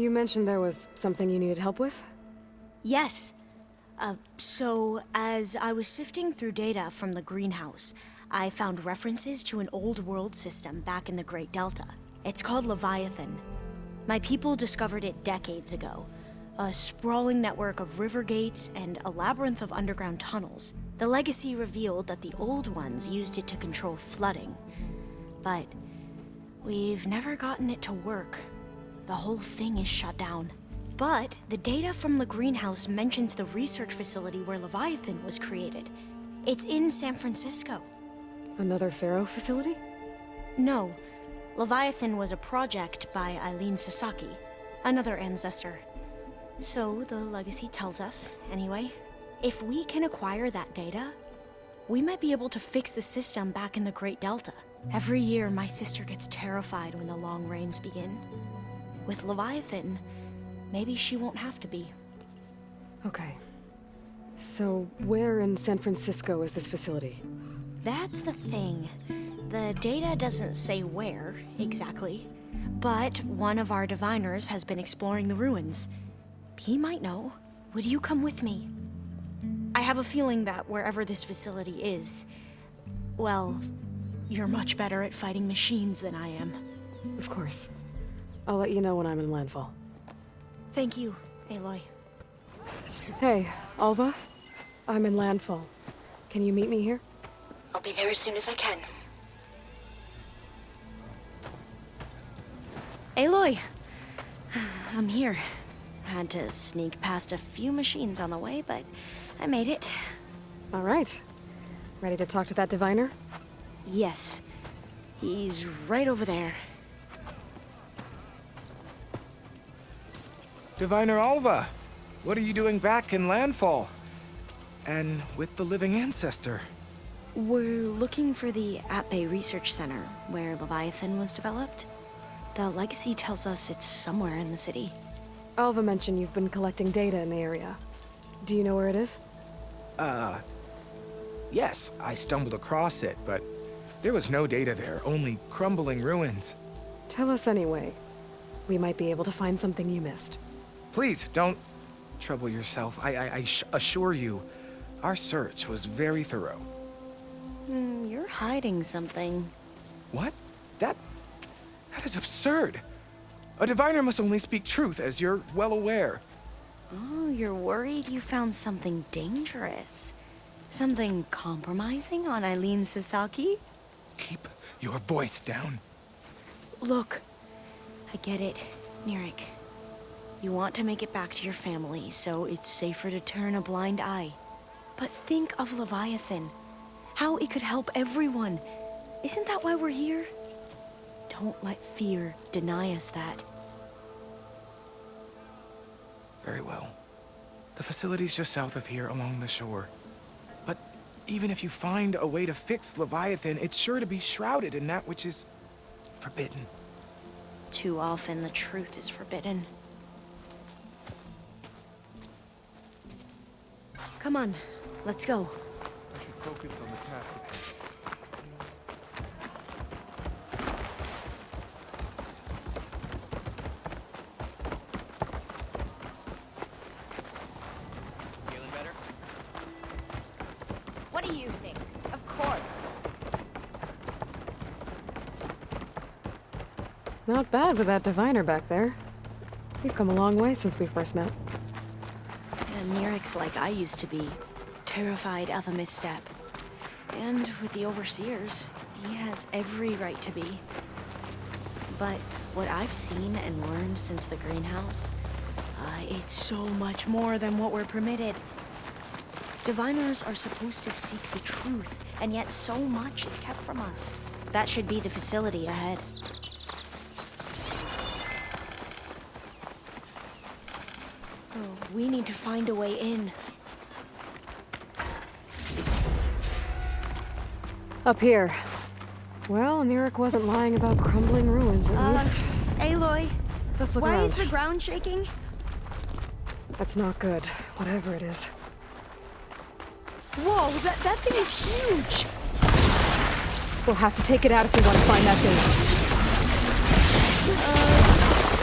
You mentioned there was something you needed help with? Yes. So, as I was sifting through data from the greenhouse, I found references to an old world system back in the Great Delta. It's called Leviathan. My people discovered it decades ago. A sprawling network of river gates and a labyrinth of underground tunnels. The legacy revealed that the old ones used it to control flooding. But we've never gotten it to work. The whole thing is shut down. But the data from the greenhouse mentions the research facility where Leviathan was created. It's in San Francisco. Another Pharaoh facility? No. Leviathan was a project by Eileen Sasaki, another ancestor. So the legacy tells us, anyway, if we can acquire that data, we might be able to fix the system back in the Great Delta. Every year, my sister gets terrified when the long rains begin. With Leviathan, maybe she won't have to be. Okay. So, where in San Francisco is this facility? That's the thing. The data doesn't say where, exactly. But one of our diviners has been exploring the ruins. He might know. Would you come with me? I have a feeling that wherever this facility is, well, you're much better at fighting machines than I am. Of course. I'll let you know when I'm in Landfall. Thank you, Aloy. Hey, Alva. I'm in Landfall. Can you meet me here? I'll be there as soon as I can. Aloy! I'm here. Had to sneak past a few machines on the way, but I made it. All right. Ready to talk to that diviner? Yes. He's right over there. Diviner Alva, what are you doing back in Landfall? And with the living ancestor? We're looking for the Atbay Research Center, where Leviathan was developed. The legacy tells us it's somewhere in the city. Alva mentioned you've been collecting data in the area. Do you know where it is? Yes, I stumbled across it, but there was no data there, only crumbling ruins. Tell us anyway. We might be able to find something you missed. Please, don't trouble yourself. I assure you, our search was very thorough. You're hiding something. What? That is absurd. A diviner must only speak truth, as you're well aware. Oh, you're worried you found something dangerous? Something compromising on Eileen Sasaki? Keep your voice down. Look, I get it, Nirik. You want to make it back to your family, so it's safer to turn a blind eye. But think of Leviathan. How it could help everyone. Isn't that why we're here? Don't let fear deny us that. Very well. The facility's just south of here, along the shore. But even if you find a way to fix Leviathan, it's sure to be shrouded in that which is forbidden. Too often the truth is forbidden. Come on, let's go. I should focus on the task. Feeling better? What do you think? Of course. Not bad with that diviner back there. We've come a long way since we first met. And Nirik's like I used to be, terrified of a misstep. And with the overseers, he has every right to be. But what I've seen and learned since the greenhouse, it's so much more than what we're permitted. Diviners are supposed to seek the truth, and yet so much is kept from us. That should be the facility ahead. Oh, we need to find a way in. Up here. Well, Nirik wasn't lying about crumbling ruins, at least. Aloy, Let's look why around. is the ground shaking? That's not good, whatever it is. Whoa, that thing is huge! We'll have to take it out if we want to find that thing.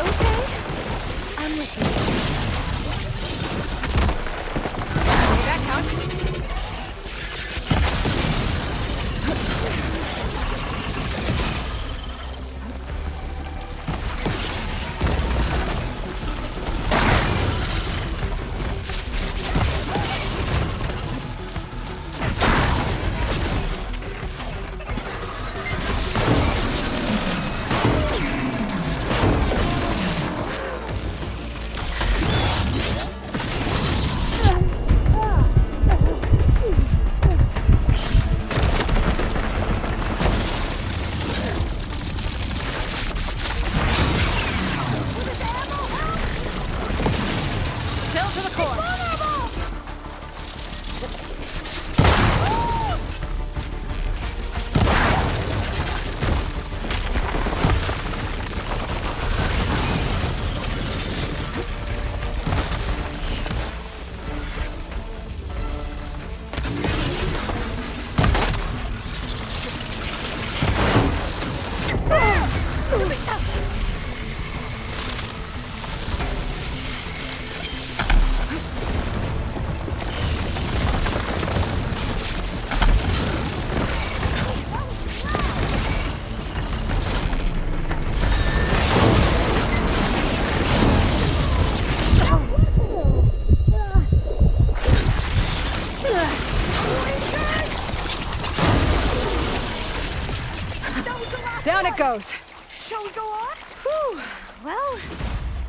Okay. I'm with you. Okay, that counts. Down it goes. Shall we go on? Whew. Well,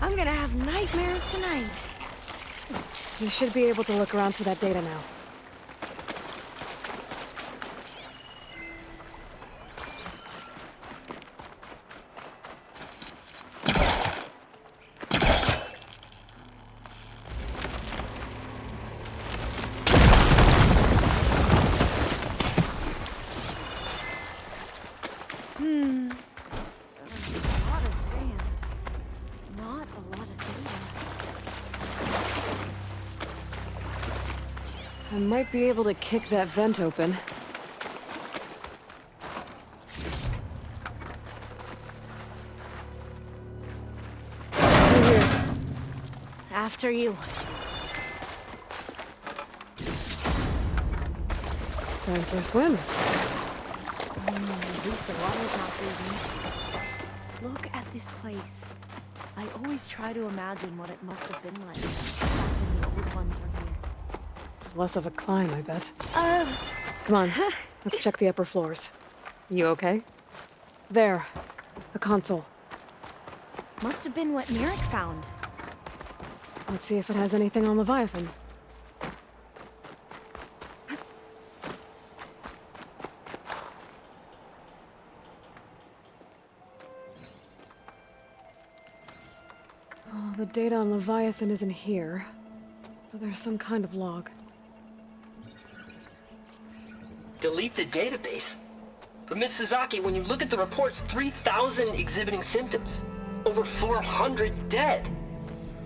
I'm gonna have nightmares tonight. We should be able to look around for that data now. I might be able to kick that vent open. Through here. After you. Time for a swim. At least the water's not freezing. Look at this place. I always try to imagine what it must have been like back when the old ones were here. It's less of a climb, I bet. Come on, let's check the upper floors. You okay? There, the console. Must have been what Merrick found. Let's see if it has anything on Leviathan. Oh, the data on Leviathan isn't here, but there's some kind of log. Delete the database? But Miss Sasaki, when you look at the reports, 3,000 exhibiting symptoms. Over 400 dead.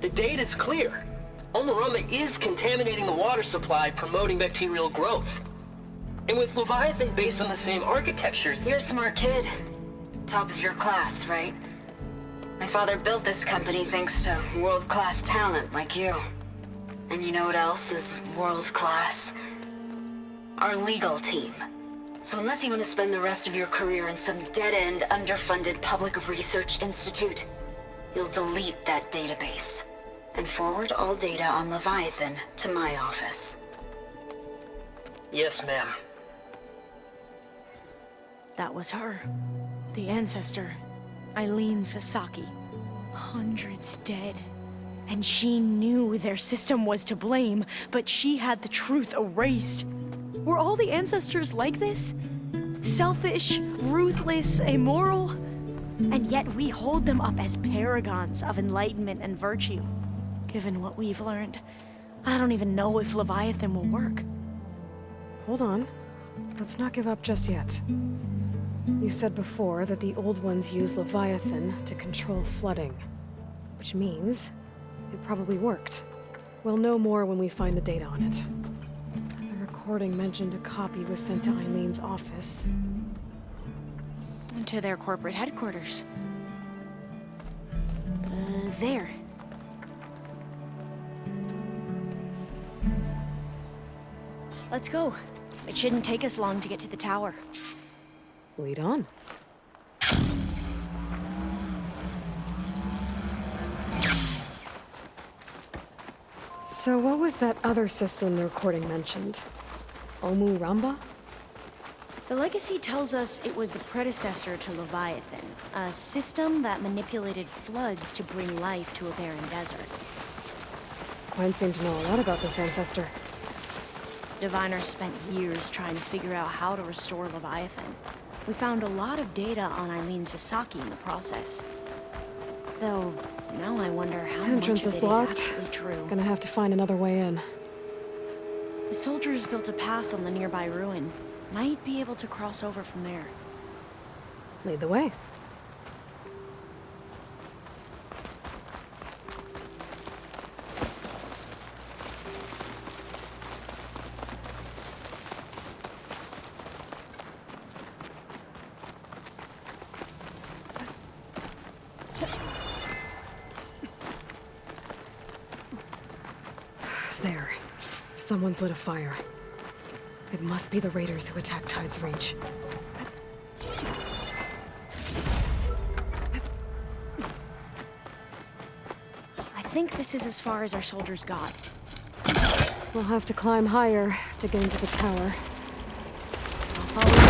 The data's clear. Omarama is contaminating the water supply, promoting bacterial growth. And with Leviathan based on the same architecture... You're a smart kid. Top of your class, right? My father built this company thanks to world-class talent like you. And you know what else is world-class? Our legal team. So unless you want to spend the rest of your career in some dead-end, underfunded public research institute, you'll delete that database and forward all data on Leviathan to my office. Yes, ma'am. That was her. The ancestor. Eileen Sasaki. Hundreds dead. And she knew their system was to blame, but she had the truth erased. Were all the ancestors like this? Selfish, ruthless, immoral? And yet we hold them up as paragons of enlightenment and virtue. Given what we've learned, I don't even know if Leviathan will work. Hold on. Let's not give up just yet. You said before that the old ones use Leviathan to control flooding. Which means it probably worked. We'll know more when we find the data on it. The recording mentioned a copy was sent to Eileen's office. To their corporate headquarters. There. Let's go. It shouldn't take us long to get to the tower. Lead on. So what was that other system the recording mentioned? Omu Ramba? The legacy tells us it was the predecessor to Leviathan, a system that manipulated floods to bring life to a barren desert. Gwen seemed to know a lot about this ancestor. Diviners spent years trying to figure out how to restore Leviathan. We found a lot of data on Eileen Sasaki in the process. Though, now I wonder how much Entrance of is it blocked. is actually true. Gonna have to find another way in. The soldiers built a path on the nearby ruin. Might be able to cross over from there. Lead the way. There. Someone's lit a fire. It must be the raiders who attacked Tide's Reach. I think this is as far as our soldiers got. We'll have to climb higher to get into the tower. I'll follow you.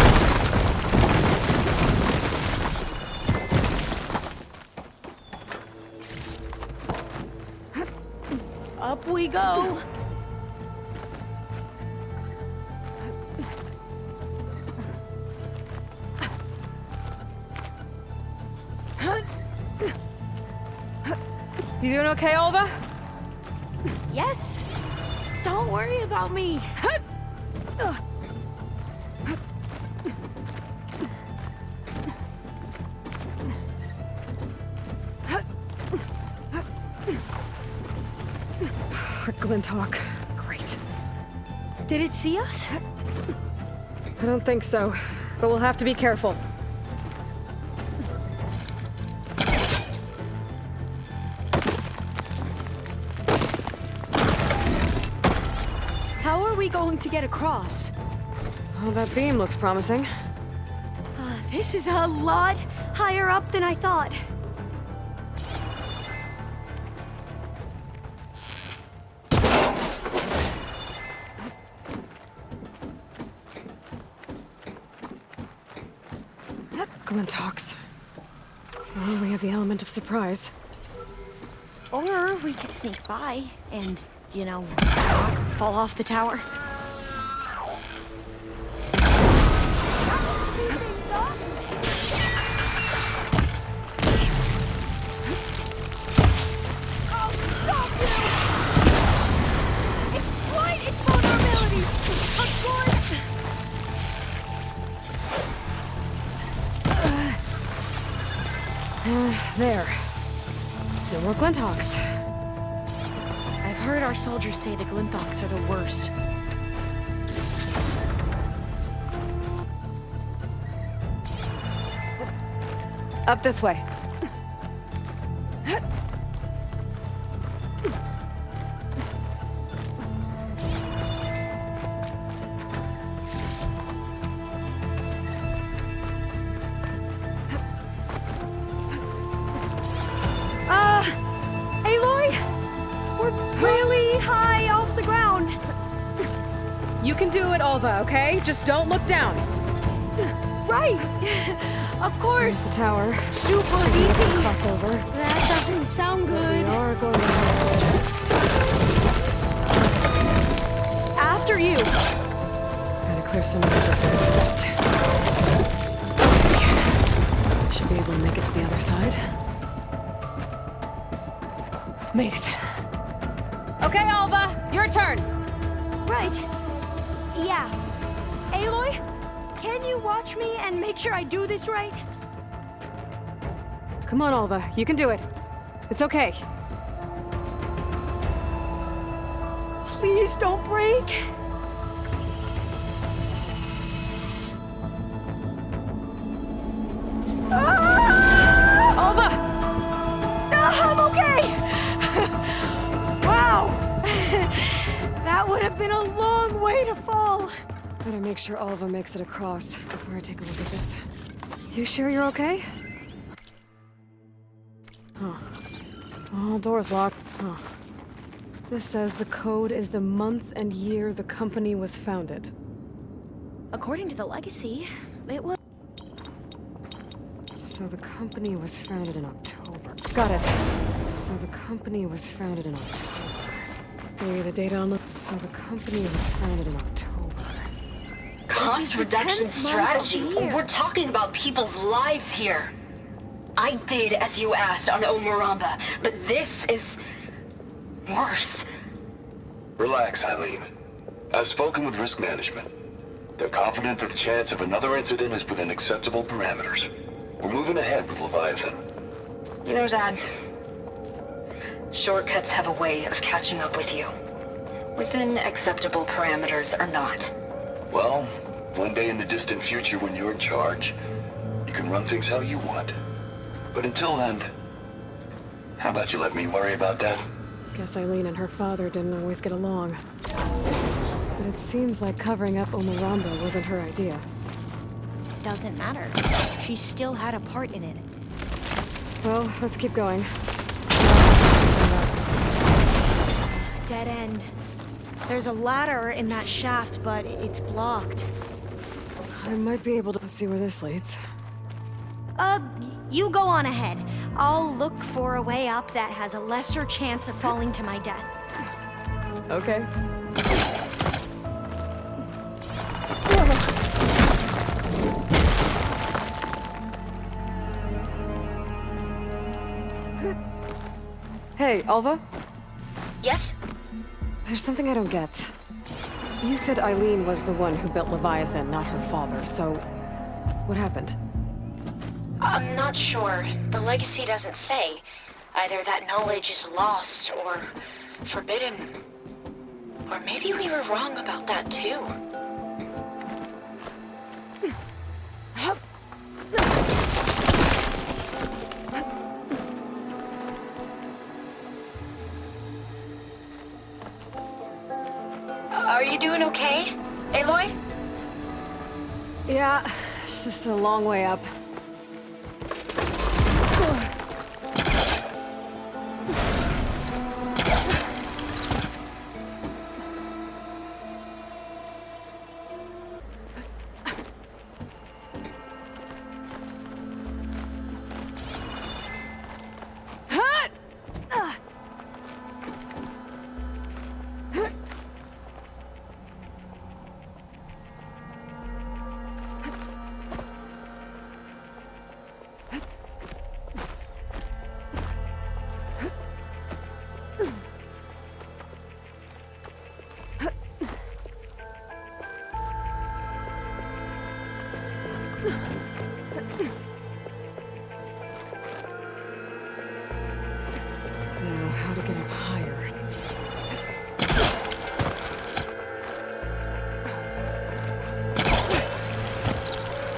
Up we go! You doing okay, Alva? Yes! Don't worry about me! Glinthawk. Great. Did it see us? I don't think so, but we'll have to be careful. How are we going to get across? Oh, that beam looks promising. This is a lot higher up than I thought. Glinthawks. Well, we have the element of surprise. Or we could sneak by and, you know, fall off the tower. Exploit its vulnerabilities! Of course! There. No more Glinthawks. I've heard our soldiers say the Glinthawks are the worst. Up this way. Aloy! We're really high off the ground. You can do it, Alva, okay? Just don't look down. Right! Of There's course! the tower. Super easy! Crossover. That doesn't sound But we good. are going to have After you! to... Gotta clear some of the debris first. Should be able to make it to the other side. Made it. Okay, Alva, your turn. Right. Yeah. Aloy, can you watch me and make sure I do this right? Come on, Alva, you can do it. It's okay. Please don't break. Alva! I'm okay! Wow! That That would have been a long way to fall. Better make sure Alva makes it across before I take a look at this. You sure you're okay? Huh. Oh, door's locked. Huh. This says the code is the month and year the company was founded. According to the legacy, it was... So the company was founded in October. Got it. So the company was founded in October. Hey, the date on the... So the company was founded in October. Cost reduction strategy? We're talking about people's lives here. I did as you asked on Omuramba, but this is... worse. Relax, Eileen. I've spoken with risk management. They're confident that the chance of another incident is within acceptable parameters. We're moving ahead with Leviathan. You know, Dad, shortcuts have a way of catching up with you. Within acceptable parameters or not. Well, one day in the distant future when you're in charge, you can run things how you want. But until then, how about you let me worry about that? Guess Eileen and her father didn't always get along. But it seems like covering up Omuramba wasn't her idea. Doesn't matter. She still had a part in it. Well, let's keep going. Dead end. There's a ladder in that shaft, but it's blocked. I might be able to... Let's see where this leads. You go on ahead. I'll look for a way up that has a lesser chance of falling to my death. Okay. Hey, Alva? Yes? There's something I don't get. You said Eileen was the one who built Leviathan, not her father, so... what happened? I'm not sure. The legacy doesn't say. Either that knowledge is lost or forbidden. Or maybe we were wrong about that too. Are you doing okay, Aloy? Yeah, it's just a long way up. Now, how to get up higher?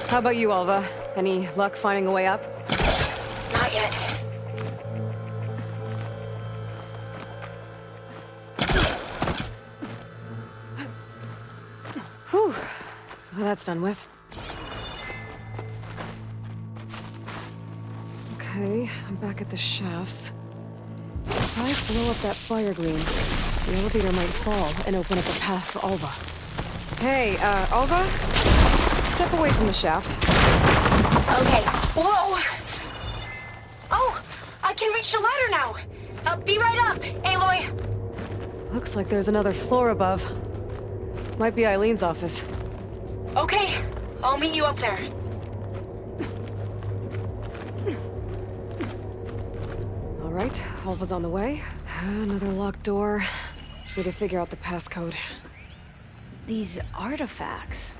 How about you, Alva? Any luck finding a way up? Not yet. Whew. Well, that's done with. Okay, I'm back at the shafts. If I blow up that fire green, the elevator might fall and open up a path for Alva. Hey, Alva? Step away from the shaft. Okay. Whoa! Oh! I can reach the ladder now! Be right up, Aloy! Looks like there's another floor above. Might be Eileen's office. Okay, I'll meet you up there. All right, Alva's on the way. Another locked door. Need to figure out the passcode. These artifacts,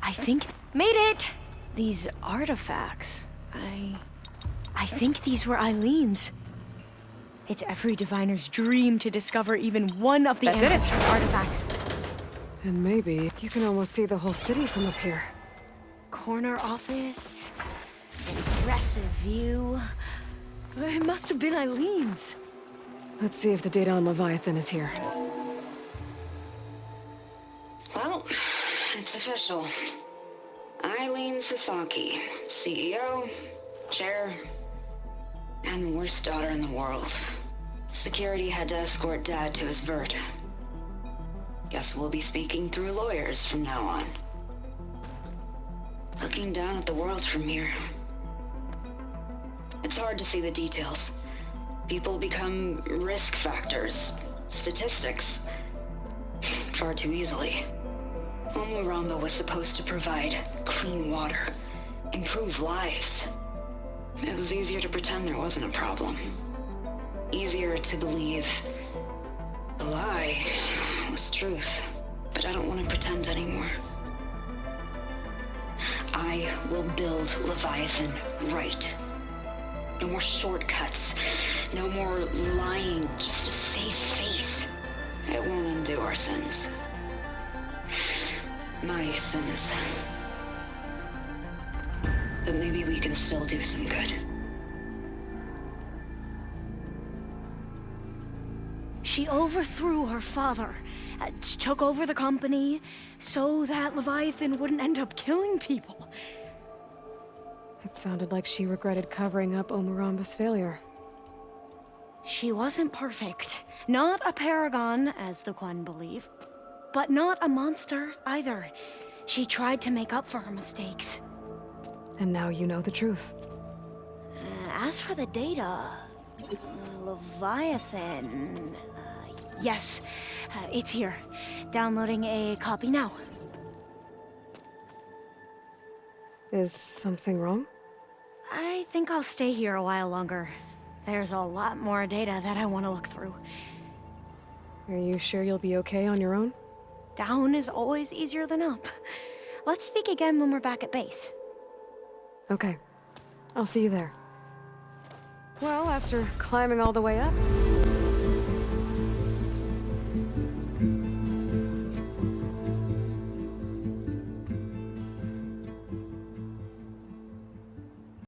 I think... Made it! These artifacts, I think these were Eileen's. It's every diviner's dream to discover even one of the ancestral artifacts. And maybe you can almost see the whole city from up here. Corner office, impressive view. It must have been Eileen's. Let's see if the data on Leviathan is here. It's official. Eileen Sasaki, CEO, chair, and worst daughter in the world. Security had to escort Dad to his vert. Guess we'll be speaking through lawyers from now on. Looking down at the world from here. It's hard to see the details. People become risk factors, statistics, far too easily. Omuramba was supposed to provide clean water, improve lives. It was easier to pretend there wasn't a problem. Easier to believe the lie was truth. But I don't want to pretend anymore. I will build Leviathan right. No more shortcuts. No more lying just to save face. It won't undo our sins. My sins. But maybe we can still do some good. She overthrew her father, took over the company, so that Leviathan wouldn't end up killing people. It sounded like she regretted covering up Omuramba's failure. She wasn't perfect. Not a paragon, as the Quan believe. But not a monster, either. She tried to make up for her mistakes. And now you know the truth. As for the data... Leviathan... yes, it's here. Downloading a copy now. Is something wrong? I think I'll stay here a while longer. There's a lot more data that I want to look through. Are you sure you'll be okay on your own? Down is always easier than up. Let's speak again when we're back at base. Okay. I'll see you there. Well, after climbing all the way up,